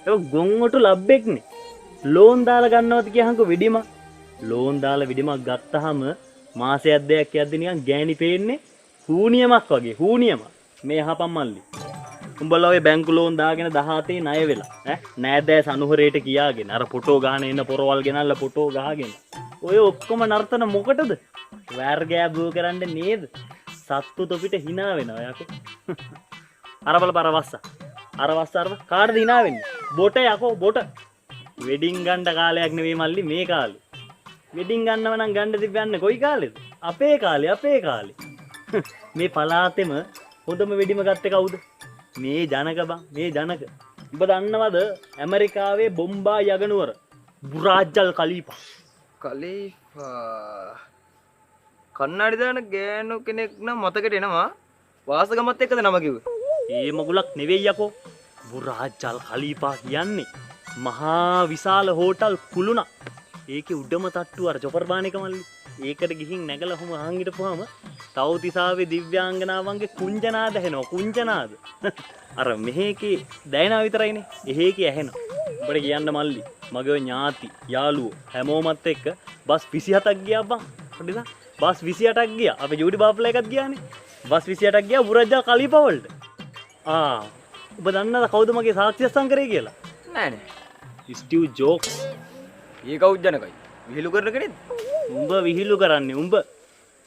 ඒක ගොන්වට ලබ්බෙක්නේ. ලෝන් දාලා ගන්නවද කියහන්කෝ වෙඩිම. ලෝන් දාලා වෙඩිමක් ගත්තාම මාසයක් දෙකක් යද්දි නිකන් ගෑණි පේන්නේ හූනියමක් වගේ. හූනියම. මේ අහපන් මල්ලි. උඹලා ඔය බැංකු ලෝන් දාගෙන 17 ණය වෙලා නෑදෑ සනුහරේට කියාගෙන අර ෆොටෝ ගහන එන පොරවල් ගෙනල්ලා ෆොටෝ ගහගෙන ඔය ඔක්කොම නර්තන මොකටද? වෑර් ගෑබුව කරන්න නේද? සත්තු තොපිට hina වෙනවා යකෝ. අර බලපන් අර වස්ස කාටද hina වෙන්නේ? බොට යකෝ බොට. වෙඩින් ගන්න කාලයක් නෙවෙයි මල්ලි මේ කාලේ. වෙඩින් ගන්නව නම් ගන්න තිබ්බන්නේ කොයි කාලෙද? අපේ කාලේ. මේ පලාතෙම හොඳම වෙඩිම ගත්තේ කවුද? මේ ජනක බං මේ ජනක. ඔබ දන්නවද ඇමරිකාවේ බොම්බා යගනුවර බුරාජල් කලීෆා. කන්නාඩි දාන ගෑනු කෙනෙක් නම් මතකට එනවා. වාසගමත් එක්කද නම කිව්වේ? ඒ මගුලක් නෙවෙයි යකෝ. බුරාජල් කලීෆා කියන්නේ මහා විශාල හෝටල් කුළුණක්. ඒකේ උඩම තට්ටුව අර චොපර්බානික මල්ලි. ඒකට ගිහින් නැගලා හොම අහන් හිටපුවාම තවතිසාවේ දිව්‍යාංගනාවන්ගේ කුංජනාද ඇහෙනවා. කුංජනාද. අර මෙහෙකේ දැයනා විතරයිනේ. එහෙකේ ඇහෙනවා. උඹට කියන්න මල්ලි. මගේ ඔය ඥාති යාළුවෝ හැමෝමත් එක්ක බස් 27ක් ගියා බං. හරිද? බස් 28ක් ගියා. අපේ ජූඩි බාප්ලා එකත් ගියානේ. බස් 28ක් ගියා බුරජ්ජා කලීෆා වලට. ඔබ දන්නවද කවුද මගේ සාක්ෂි සංකරේ කියලා? නෑ නෑ. Steve Jobs. ඒ කවුද ජනකයි? විහිළු කරන කෙනෙක්ද? උඹ විහිළු කරන්නේ උඹ.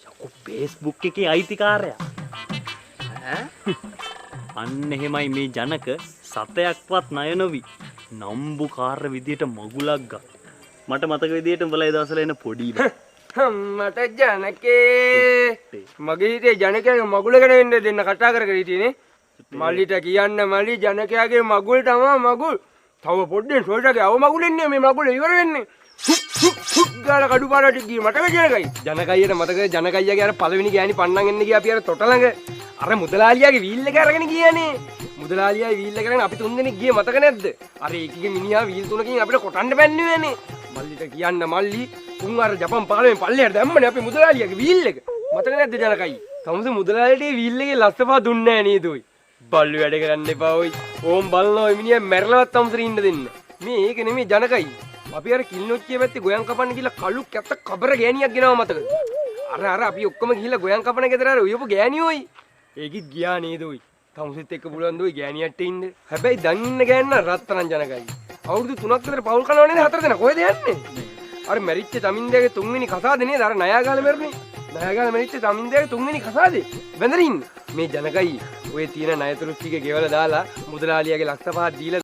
යකෝ Facebook එකේ අයිතිකාරයා. අන්න එහෙමයි මේ ජනක සතයක්වත් ණය නොවි නම්බුකාර විදියට මගුලක් ගත්තා. මට මතක විදියට උඹලා ඒ දවස්වල එන පොඩි මට ජනකේ මගේ හිතේ ජනකයාගේ මගුල ගැන වෙන්න දෙන්න කතා කර කර හිටියේනේ. මල්ලිට කියන්න මල්ලි ජනකයාගේ මගුල් තමයි මගුල්. තව පොඩ්ඩෙන් සොයටගේ අව මගුල් එන්නේ මේ මගුල ඉවර වෙන්නේ. ගාලා කඩු පාරට ගියේ මතක ජනකයි. ජනකයියට මතක ජනකයියාගේ අර පළවෙනි ගෑණි පන්නන් එන්න ගියා අපි අර තොට ළඟ. අර මුදලාලියාගේ වීල් එක අරගෙන ගියානේ. මුදලාලියාගේ වීල් එක අරගෙන අපි තුන් දෙනෙක් ගියේ මතක නැද්ද? අර ඒකගේ මිනිහා වීල් තුනකින් අපිට කොටන්න බැන්නුවේනේ. මල්ලිට කියන්න මල්ලි උන් අර ජපන් පාලමෙන් පල්ලෙහාට දැම්මනේ අපි මුදලාලියාගේ වීල් එක. මතක නැද්ද ජනකයි? තමුසේ මුදලාලියට ඒ වීල් එකේ ලස්සපා දුන්නේ නැහැ නේද ඔයි? බල්ලු වැඩ කරන්න එපා ඔයි. ඕම් බලනවා ඔය මිනිහා මැරලවත් තමුසෙට ඉන්න දෙන්න. මේ ඒක නෙමෙයි ජනකයි. අපි අර කිල්නොච්චිය පැත්තේ ගොයන් කපන්න ගිහලා කළු කැත්ත කබර ගෑණියක් ගෙනාව මතකද? අර අපි ඔක්කොම ගිහලා ගොයන් කපන ගෙදර අර උයපු ගෑණියෝයි. ඒකිත් ගියා නේද ඔයි? තමුසෙත් එක්ක පුළුවන් ද ඔයි ගෑණියට ඉන්න? හැබැයි දැන් ඉන්න ගෑන්න රත්තරන් ජනකයි. අවුරුදු 3ක් විතර පවුල් කනවා නේද 4 දෙනා? කොහෙද යන්නේ? අර මැරිච්ච තමින්දයාගේ 3 වෙනි කසාදේ නේද? අර නයාගාල මැරුණේ. නයාගාල මැරිච්ච තමින්දයාගේ 3 වෙනි කසාදේ. බැඳලා ඉන්නේ. මේ ජනකයි ඔය තියෙන ණයතුරුත් ටික ගෙවලා දාලා මුදලාලියාගේ ලක්ෂ 5ක් දීලා